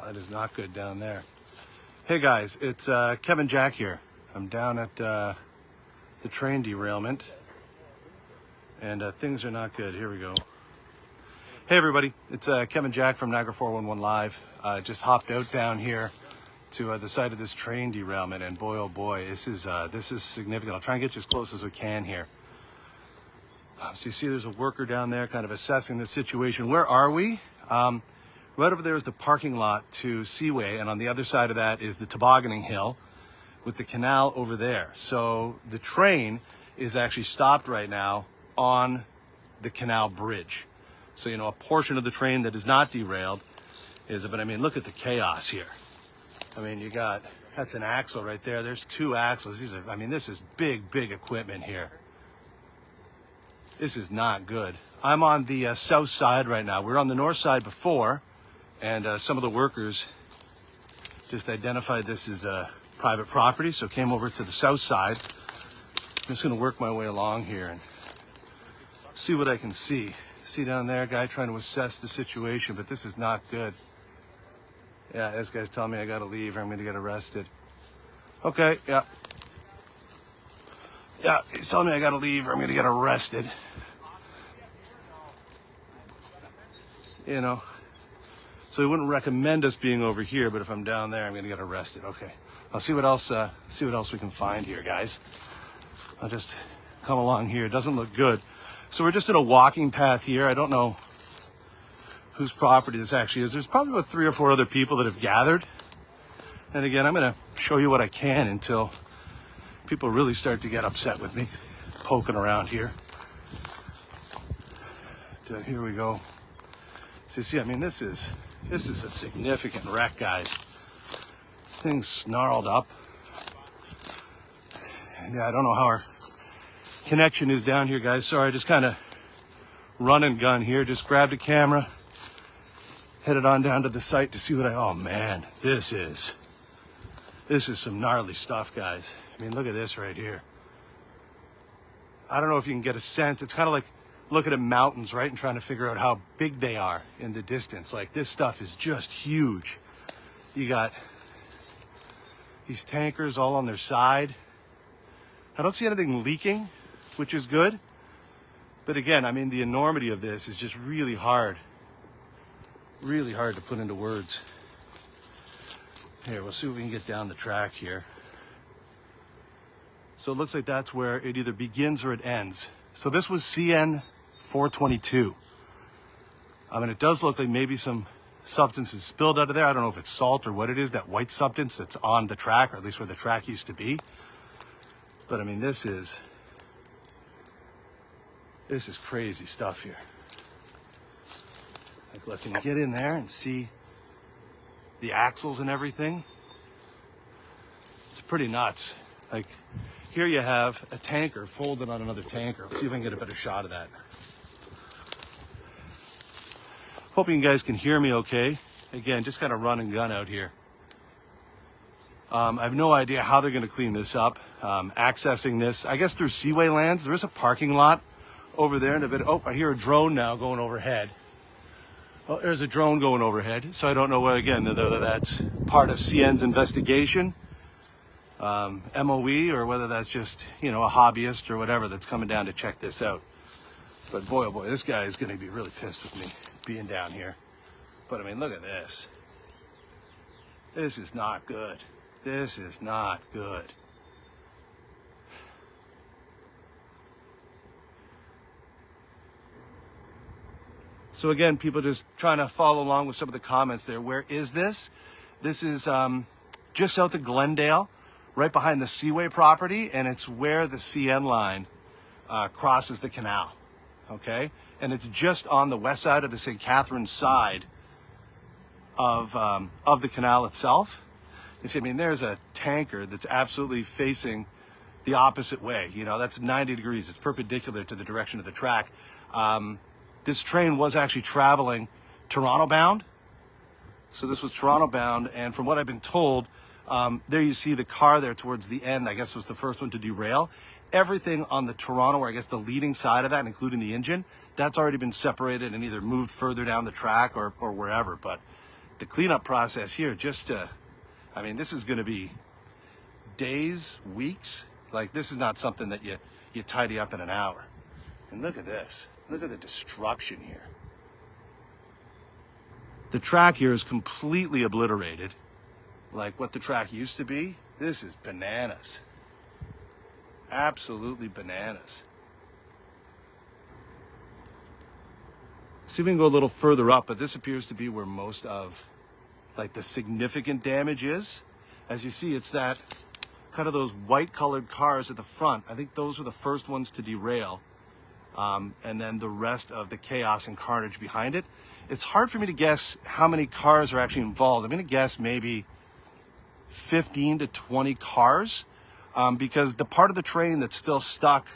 That is not good down there. Hey guys, it's Kevin Jack here. I'm down at the train derailment, and things are not good. Here we go. Hey everybody, it's Kevin Jack from Niagara 411 Live. Just hopped out down here to the site of this train derailment, and boy oh boy, this is significant. I'll try and get you as close as we can here. So you see there's a worker down there kind of assessing the situation. Where are we? Right over there is the parking lot to Seaway, and on the other side of that is the tobogganing hill with the canal over there. So the train is actually stopped right now on the canal bridge. So, you know, a portion of the train that is not derailed is, but I mean, look at the chaos here. I mean, you got, that's an axle right there. There's two axles. These are, I mean, this is big equipment here. This is not good. I'm on the south side right now. We were on the north side before, and some of the workers just identified this as private property, so came over to the south side. I'm just gonna work my way along here and see what I can see. See down there, guy trying to assess the situation, but this is not good. Yeah, this guy's telling me I gotta leave or I'm gonna get arrested. Okay, yeah. Yeah, he's telling me I gotta leave or I'm gonna get arrested. You know, so he wouldn't recommend us being over here, but if I'm down there, I'm gonna get arrested. Okay, I'll see what else we can find here, guys. I'll just come along here. It doesn't look good. So we're just in a walking path here. I don't know whose property this actually is. There's probably about 3 or 4 other people that have gathered. And again, I'm gonna show you what I can until people really start to get upset with me poking around here. So here we go. So you see, I mean, this is a significant wreck, guys. Thing's snarled up. Yeah, I don't know how our connection is down here, guys. Sorry, just kind of run and gun here. Just grabbed a camera, headed on down to the site to see what oh man, this is some gnarly stuff, guys. I mean, look at this right here. I don't know if you can get a sense. It's kind of like looking at mountains, right, and trying to figure out how big they are in the distance. Like, this stuff is just huge. You got these tankers all on their side. I don't see anything leaking, which is good. But again, I mean, the enormity of this is just really hard to put into words. Here, we'll see if we can get down the track here. So it looks like that's where it either begins or it ends. So this was CN 422. I mean, it does look like maybe some substance is spilled out of there. I don't know if it's salt or what it is, that white substance that's on the track, or at least where the track used to be. But I mean, this is crazy stuff here. Like, let me get in there and see the axles and everything. It's pretty nuts. Like, here you have a tanker folded on another tanker. Let's see if I can get a better shot of that. Hoping you guys can hear me okay. Again, just kind of run and gun out here. I have no idea how they're going to clean this up. Accessing this, I guess, through Seaway lands. There is a parking lot over there in a bit. Oh, I hear a drone now going overhead. Oh, there's a drone going overhead. So I don't know whether, again, whether that's part of CN's investigation, MOE, or whether that's just, you know, a hobbyist or whatever that's coming down to check this out. But boy, oh boy, this guy is going to be really pissed with me being down here. But I mean, look at this. This is not good. This is not good. So again, people just trying to follow along with some of the comments there. Where is this? This is just south of Glendale, right behind the Seaway property, and it's where the CN line crosses the canal. Okay, and it's just on the west side of the St. Catharines side of the canal itself. You see, I mean, there's a tanker that's absolutely facing the opposite way. You know, that's 90 degrees. It's perpendicular to the direction of the track. This train was actually traveling Toronto bound. So this was Toronto bound, and from what I've been told, there you see the car there towards the end, I guess was the first one to derail. Everything on the Toronto, or I guess the leading side of that, including the engine, that's already been separated and either moved further down the track or wherever. But the cleanup process here, just to, I mean, this is going to be days, weeks. Like, this is not something that you tidy up in an hour. And look at this. Look at the destruction here. The track here is completely obliterated. Like what the track used to be. This is bananas. Absolutely bananas. See if we can go a little further up, but this appears to be where most of like the significant damage is. As you see, it's that kind of those white colored cars at the front. I think those were the first ones to derail. And then the rest of the chaos and carnage behind it. It's hard for me to guess how many cars are actually involved. I'm going to guess maybe 15 to 20 cars, because the part of the train that's still stuck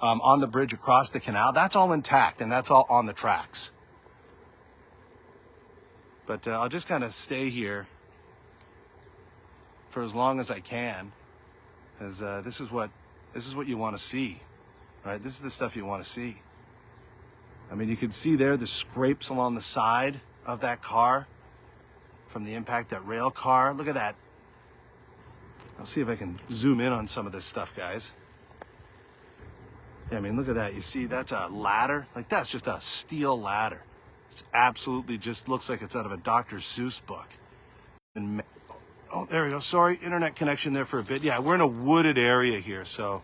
on the bridge across the canal, that's all intact and that's all on the tracks. But I'll just kind of stay here for as long as I can, as this is what you want to see, right? This is the stuff you want to see. I mean, you can see there the scrapes along the side of that car from the impact, that rail car. Look at that. I'll see if I can zoom in on some of this stuff, guys. Yeah, I mean, look at that. You see, that's a ladder. Like, that's just a steel ladder. It's absolutely just looks like it's out of a Dr. Seuss book. And, oh, there we go. Sorry, internet connection there for a bit. Yeah, we're in a wooded area here, so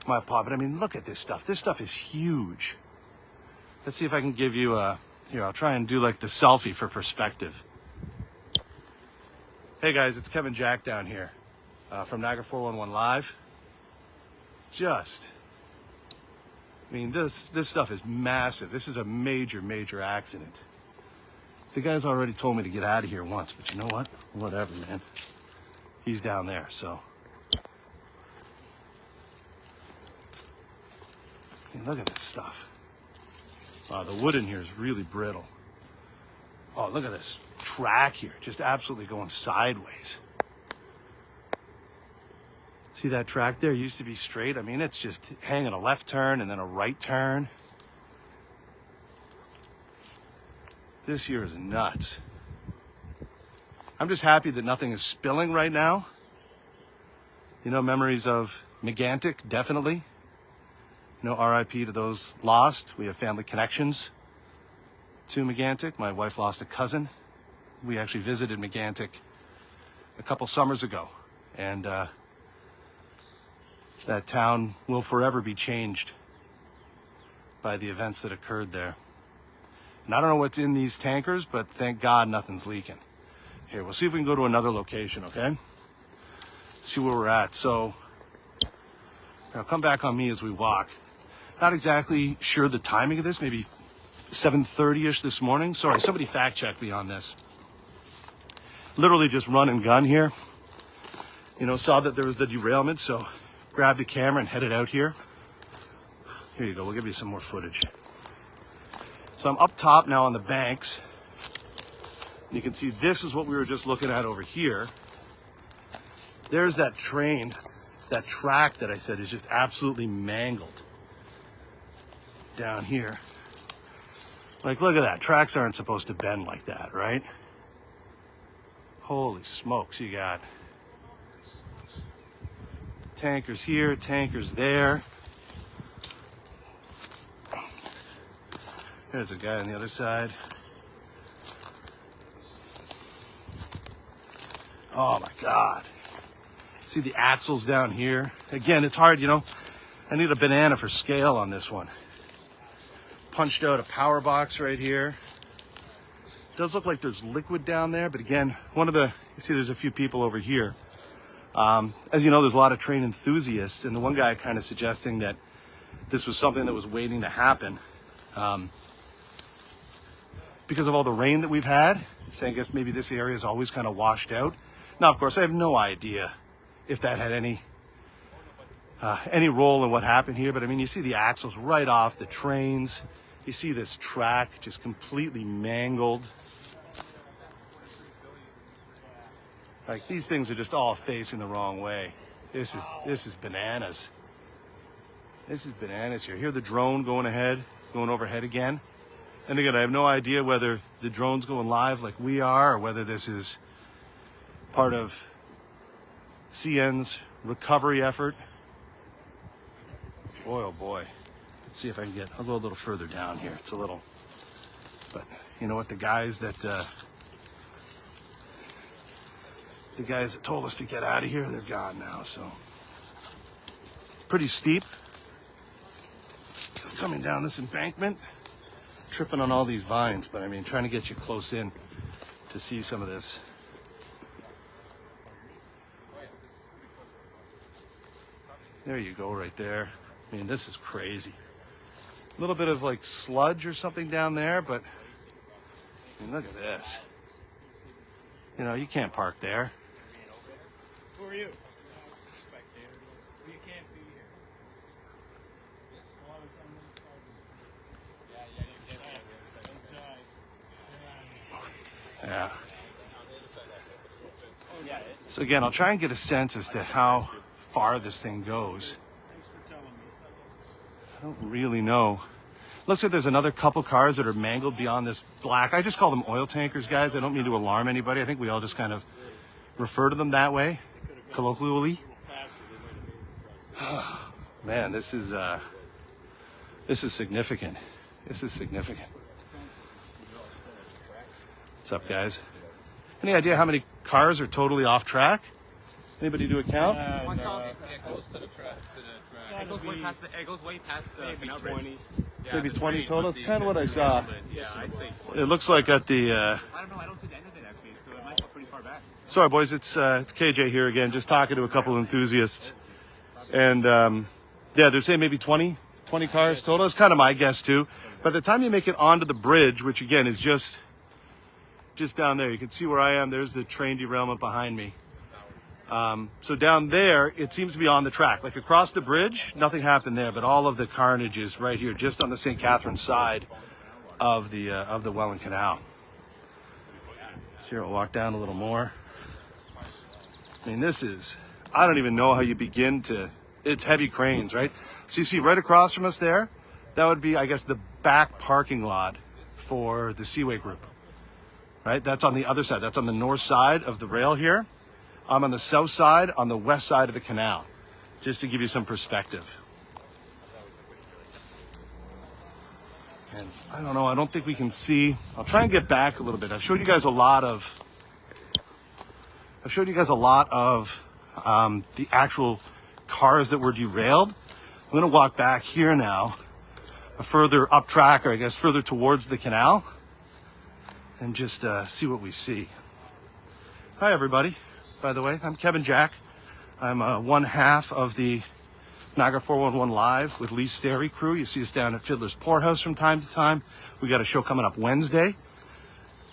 my pop. But I mean, look at this stuff. This stuff is huge. Let's see if I can give you here, I'll try and do like the selfie for perspective. Hey guys, it's Kevin Jack down here from Niagara 411 Live. I mean, this stuff is massive. This is a major, major accident. The guy's already told me to get out of here once, but you know what? Whatever, man. He's down there, so. I mean, look at this stuff. Wow, the wood in here is really brittle. Oh, look at this track here, just absolutely going sideways. See that track there? It used to be straight. I mean, it's just hanging a left turn and then a right turn. This here is nuts. I'm just happy that nothing is spilling right now. You know, memories of Megantic, definitely. You know, RIP to those lost. We have family connections to Megantic. My wife lost a cousin. We actually visited Megantic a couple summers ago. And that town will forever be changed by the events that occurred there. And I don't know what's in these tankers, but thank God nothing's leaking. Here, we'll see if we can go to another location, okay? See where we're at. So, now come back on me as we walk. Not exactly sure the timing of this, maybe 7:30-ish this morning. Sorry, somebody fact check me on this. Literally just run and gun here. You know, saw that there was the derailment, so grabbed the camera and headed out here. Here you go, we'll give you some more footage. So I'm up top now on the banks. You can see this is what we were just looking at over here. There's that train, that track that I said is just absolutely mangled down here. Like, look at that. Tracks aren't supposed to bend like that, right? Holy smokes, you got tankers here, tankers there. There's a guy on the other side. Oh my God. See the axles down here? Again, it's hard, you know. I need a banana for scale on this one. Punched out a power box right here. Does look like there's liquid down there, but again, you see there's a few people over here. As you know, there's a lot of train enthusiasts, and the one guy kind of suggesting that this was something that was waiting to happen because of all the rain that we've had. Saying, I guess maybe this area is always kind of washed out. Now, of course, I have no idea if that had any role in what happened here, but I mean, you see the axles right off the trains. You see this track just completely mangled. Like, these things are just all facing the wrong way. This is bananas. This is bananas here. Hear the drone going overhead again. And again, I have no idea whether the drone's going live like we are, or whether this is part of CN's recovery effort. Boy, oh boy. Let's see if I can I'll go a little further down here. It's a little, but you know what? The guys that told us to get out of here, they're gone now, so. Pretty steep. Coming down this embankment, tripping on all these vines, but I mean, trying to get you close in to see some of this. There you go, right there. I mean, this is crazy. A little bit of like sludge or something down there, but I mean, look at this. You know, you can't park there. Who are you? Spectator. You can't be here. Yeah. So again, I'll try and get a sense as to how far this thing goes. I don't really know. Looks like there's another couple cars that are mangled beyond this black. I just call them oil tankers, guys. I don't mean to alarm anybody. I think we all just kind of refer to them that way, colloquially. Man, this is significant. This is significant. What's up, guys? Any idea how many cars are totally off track? Anybody do a count? It goes to the track. It goes way past the Maybe 20. Yeah, Maybe the 20 train, total? but It's kind of what I saw. Yeah, I'd say 40. It looks like at the... I don't know. I don't see the end of it, actually, so it might go pretty far back. Sorry, boys. It's KJ here again, just talking to a couple of enthusiasts. And, yeah, they're saying maybe 20 cars total. It's kind of my guess, too. By the time you make it onto the bridge, which, again, is just down there, you can see where I am. There's the train derailment behind me. So down there, it seems to be on the track. Like across the bridge, nothing happened there, but all of the carnage is right here, just on the St. Catharines side of the Welland Canal. So here, I'll walk down a little more. I mean, I don't even know how you begin to, it's heavy cranes, right? So you see right across from us there, that would be, I guess, the back parking lot for the Seaway Group, right? That's on the other side. That's on the north side of the rail here. I'm on the south side, on the west side of the canal, just to give you some perspective. And I don't know, I don't think we can see. I'll try and get back a little bit. I've showed you guys a lot of the actual cars that were derailed. I'm gonna walk back here now, further up track, or I guess further towards the canal, and just see what we see. Hi, everybody. By the way, I'm Kevin Jack. I'm one half of the Niagara 411 Live with Lee Sterry crew. You see us down at Fiddler's Poorhouse from time to time. We got a show coming up Wednesday.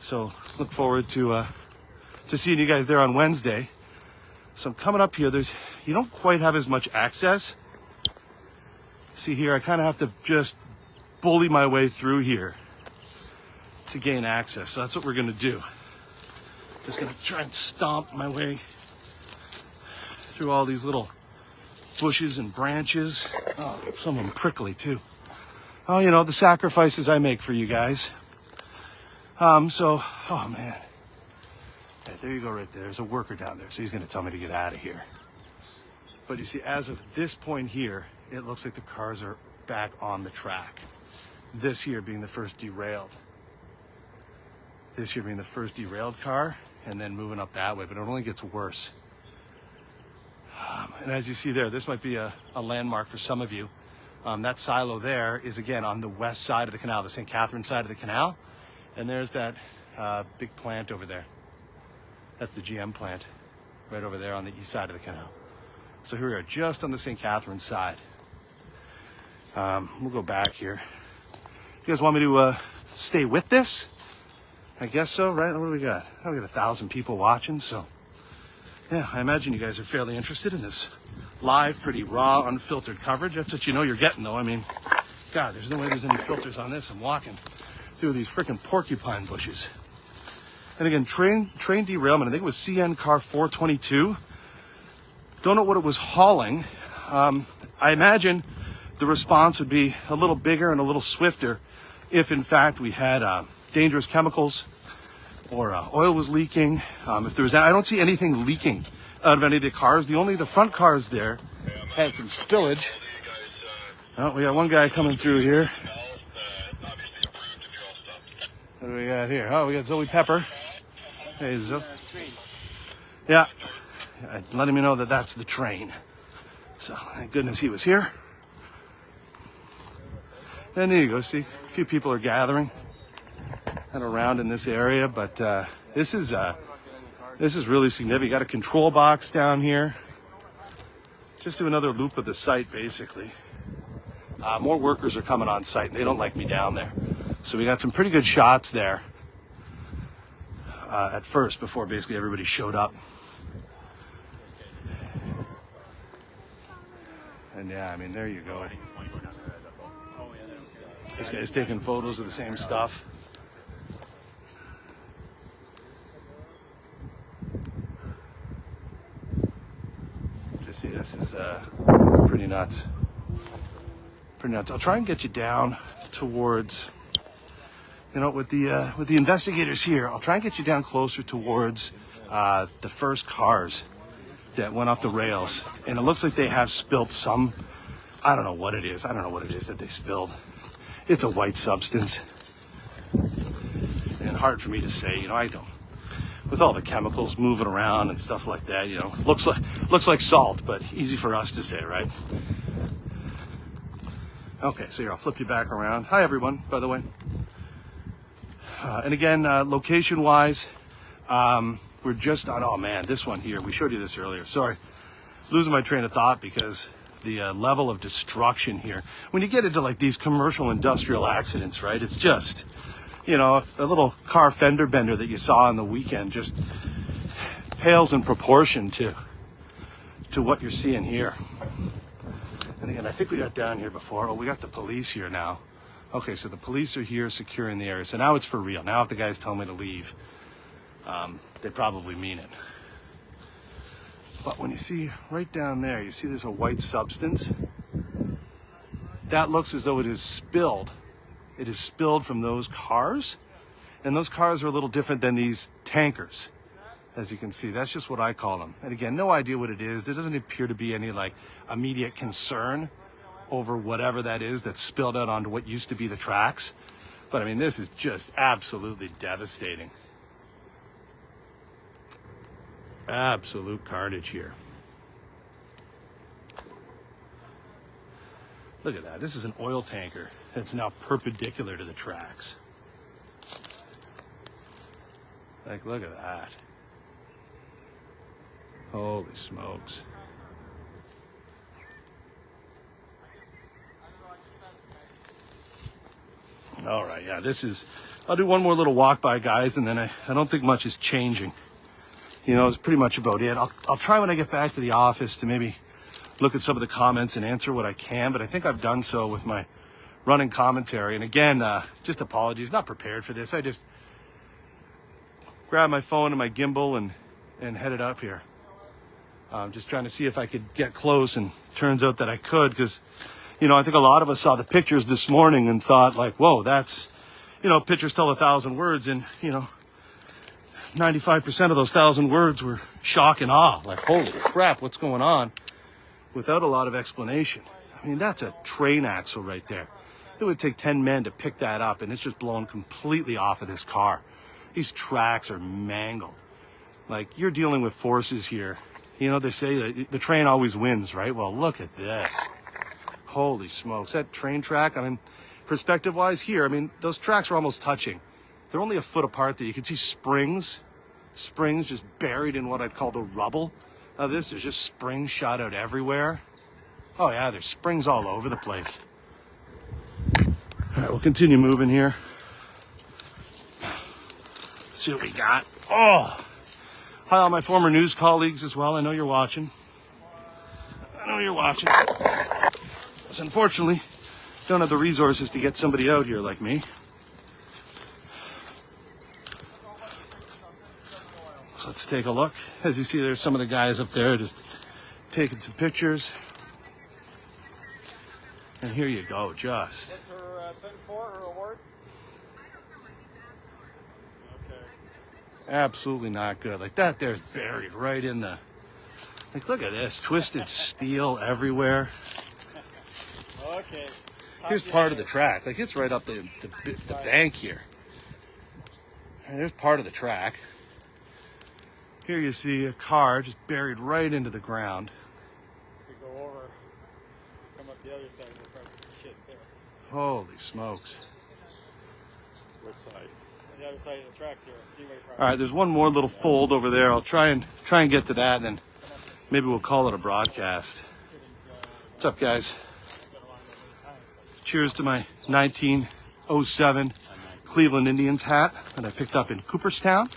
So look forward to seeing you guys there on Wednesday. So I'm coming up here. You don't quite have as much access. See here, I kind of have to just bully my way through here to gain access. So that's what we're going to do. Just gonna try and stomp my way through all these little bushes and branches. Oh, some of them prickly too. Oh, you know, the sacrifices I make for you guys. Oh man. Yeah, there you go right there. There's a worker down there, so he's gonna tell me to get out of here. But you see, as of this point here, it looks like the cars are back on the track. This here being the first derailed. This here being the first derailed car, and then moving up that way, but it only gets worse. And as you see there, this might be a landmark for some of you. That silo there is, again, on the west side of the canal, the St. Catharines side of the canal. And there's that big plant over there. That's the GM plant right over there on the east side of the canal. So here we are, just on the St. Catharines side. We'll go back here. You guys want me to stay with this? I guess so, right? What do we got? Oh, we got 1,000 people watching, so yeah, I imagine you guys are fairly interested in this live, pretty raw, unfiltered coverage. That's what you know you're getting, though. I mean, God, there's no way there's any filters on this. I'm walking through these freaking porcupine bushes. And again, train derailment. I think it was CN car 422. Don't know what it was hauling. I imagine the response would be a little bigger and a little swifter if in fact we had dangerous chemicals or oil was leaking. If there was, I don't see anything leaking out of any of the cars. The front cars there had some spillage. Oh, we got one guy coming through here. What do we got here? Oh, we got Zoe Pepper. Hey, Zoe. Yeah, letting me know that that's the train. So thank goodness he was here. And there you go. See, a few people are gathering and around in this area, but this is really significant. You got a control box down here. Just do another loop of the site, basically. More workers are coming on site, and they don't like me down there. So we got some pretty good shots there at first, before basically everybody showed up. And yeah, I mean, there you go. This guy's taking photos of the same stuff. Just see, this is pretty nuts. Pretty nuts. I'll try and get you down towards, you know, with the investigators here. I'll try and get you down closer towards the first cars that went off the rails, and it looks like they have spilled some. I don't know what it is. I don't know what it is that they spilled. It's a white substance, and hard for me to say. You know, I don't. With all the chemicals moving around and stuff like that, you know, looks like salt, but easy for us to say, right? Okay, so here, I'll flip you back around. Hi, everyone, by the way. And again, location-wise, we're just on, oh man, this one here. We showed you this earlier. Sorry, losing my train of thought because the level of destruction here. When you get into like these commercial industrial accidents, right, it's just, you know, a little car fender bender that you saw on the weekend just pales in proportion to what you're seeing here. And again, I think we got down here before. Oh, we got the police here now. Okay, so the police are here securing the area. So now it's for real. Now if the guys tell me to leave, they probably mean it. But when you see right down there, you see there's a white substance. That looks as though it is spilled. It is spilled from those cars. And those cars are a little different than these tankers. As you can see, that's just what I call them. And again, no idea what it is. There doesn't appear to be any like immediate concern over whatever that is that's spilled out onto what used to be the tracks. But I mean, this is just absolutely devastating. Absolute carnage here. Look at that. This is an oil tanker that's now perpendicular to the tracks. Like, look at that. Holy smokes. All right, yeah, this is, I'll do one more little walk by, guys, and then I don't think much is changing. You know, it's pretty much about it. I'll try when I get back to the office to maybe look at some of the comments and answer what I can, but I think I've done so with my running commentary. And again, just apologies, not prepared for this. I just grabbed my phone and my gimbal and headed up here. Just trying to see if I could get close, and turns out that I could, because, you know, I think a lot of us saw the pictures this morning and thought like, whoa, that's, you know, pictures tell 1,000 words, and, you know, 95% of those 1,000 words were shock and awe. Like, holy crap, what's going on? Without a lot of explanation. I mean, that's a train axle right there. It would take 10 men to pick that up, and it's just blown completely off of this car. These tracks are mangled. Like, you're dealing with forces here. You know, they say that the train always wins, right? Well, look at this. Holy smokes. That train track, I mean, perspective-wise here, I mean, those tracks are almost touching. They're only a foot apart there. You can see springs just buried in what I'd call the rubble of this. There's just springs shot out everywhere. Oh yeah, there's springs all over the place. All right, we'll continue moving here. Let's see what we got. Oh, hi all my former news colleagues as well. I know you're watching. So unfortunately, don't have the resources to get somebody out here like me. So let's take a look. As you see, there's some of the guys up there just taking some pictures. And here you go, just. Absolutely not good. Like that there's buried right in the, like look at this, twisted steel everywhere. Okay. Here's part of the track. Like it's right up the bank here. And there's part of the track. Here you see a car just buried right into the ground. We go over, come up the other side of the front shit there. Holy smokes. Which side? On the other side of the tracks here. All right, there's one more little fold over there. I'll try and get to that, and then maybe we'll call it a broadcast. What's up, guys? Cheers to my 1907 Cleveland Indians hat that I picked up in Cooperstown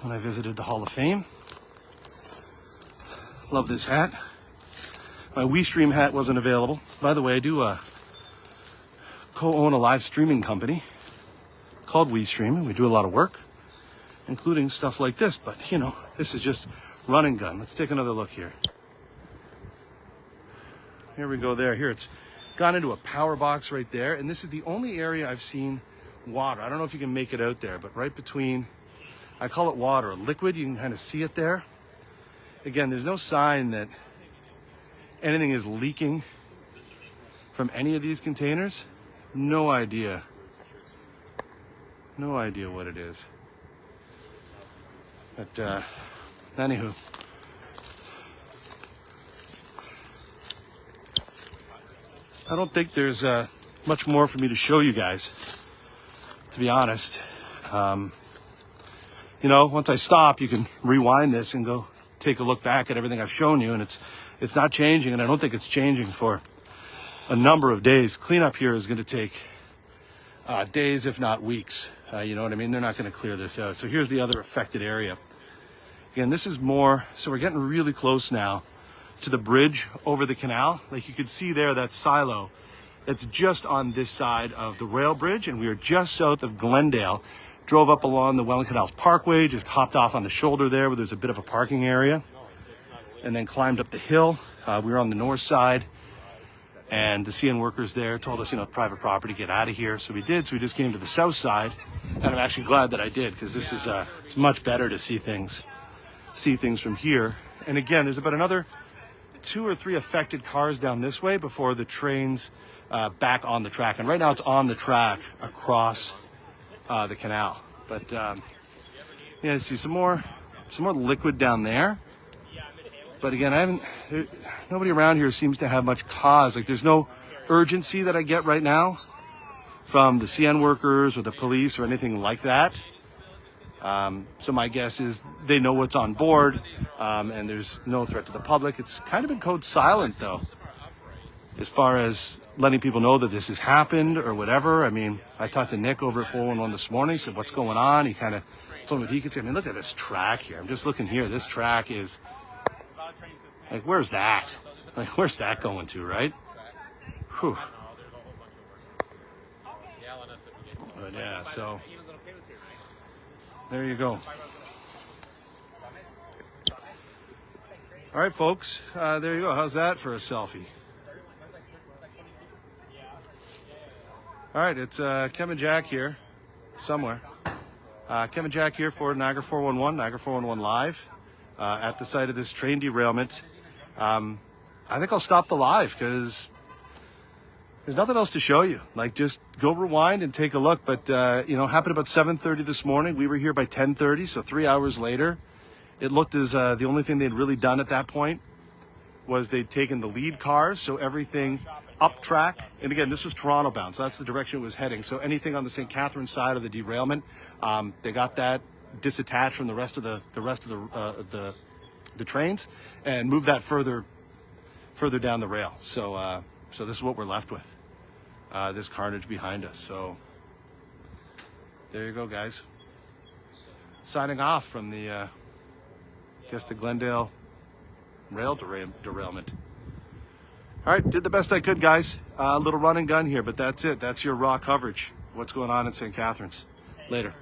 when I visited the Hall of Fame. Love this hat. My WeStream hat wasn't available. By the way, I do co-own a live streaming company called WeStream, and we do a lot of work, including stuff like this. But, you know, this is just run and gun. Let's take another look here. Here we go there. Here it's gone into a power box right there, and this is the only area I've seen water. I don't know if you can make it out there, but right between, I call it water, liquid, you can kind of see it there. Again, there's no sign that anything is leaking from any of these containers. No idea. No idea what it is. But anywho. I don't think there's much more for me to show you guys, to be honest. You know, once I stop, you can rewind this and go take a look back at everything I've shown you, and it's not changing, and I don't think it's changing for a number of days. Cleanup here is going to take days, if not weeks. You know what I mean? They're not going to clear this out. So here's the other affected area. Again, this is more, so we're getting really close now to the bridge over the canal. Like you could see there, that silo that's just on this side of the rail bridge, and we are just south of Glendale. Drove up along the Welland Canals Parkway, just hopped off on the shoulder there where there's a bit of a parking area, and then climbed up the hill. We were on the north side, and the CN workers there told us, you know, private property, get out of here. So we did. So we just came to the south side, and I'm actually glad that I did, because this is it's much better to see things from here. And again, there's about another 2 or 3 affected cars down this way before the train's back on the track. And right now it's on the track across the canal. But yeah, I see some more liquid down there. But again, nobody around here seems to have much cause. Like there's no urgency that I get right now from the CN workers or the police or anything like that. So my guess is they know what's on board, and there's no threat to the public. It's kind of been code silent though, as far as letting people know that this has happened or whatever. I mean, I talked to Nick over at 411 this morning, said what's going on. He kind of told me what he could say. I mean, look at this track here. I'm just looking here. This track is, like, where's that? Like, where's that going to, right? Whew. But yeah, so there you go. All right, folks, there you go. How's that for a selfie? All right, it's Kevin Jack here, somewhere. Kevin Jack here for Niagara 411, Niagara 411 Live, at the site of this train derailment. I think I'll stop the live because there's nothing else to show you. Like, just go rewind and take a look. But, you know, happened about 7:30 this morning. We were here by 10:30, so 3 hours later. It looked as the only thing they'd really done at that point was they'd taken the lead cars, so everything up track. And again, this was Toronto bound, so that's the direction it was heading. So anything on the St. Catharines side of the derailment, they got that disattached from the rest of the trains and moved that further down the rail. So so this is what we're left with, this carnage behind us. So there you go, guys. Signing off from the I guess the Glendale rail derailment. All right, did the best I could, guys. A little run and gun here, but that's it. That's your raw coverage of what's going on in St. Catharines. Later.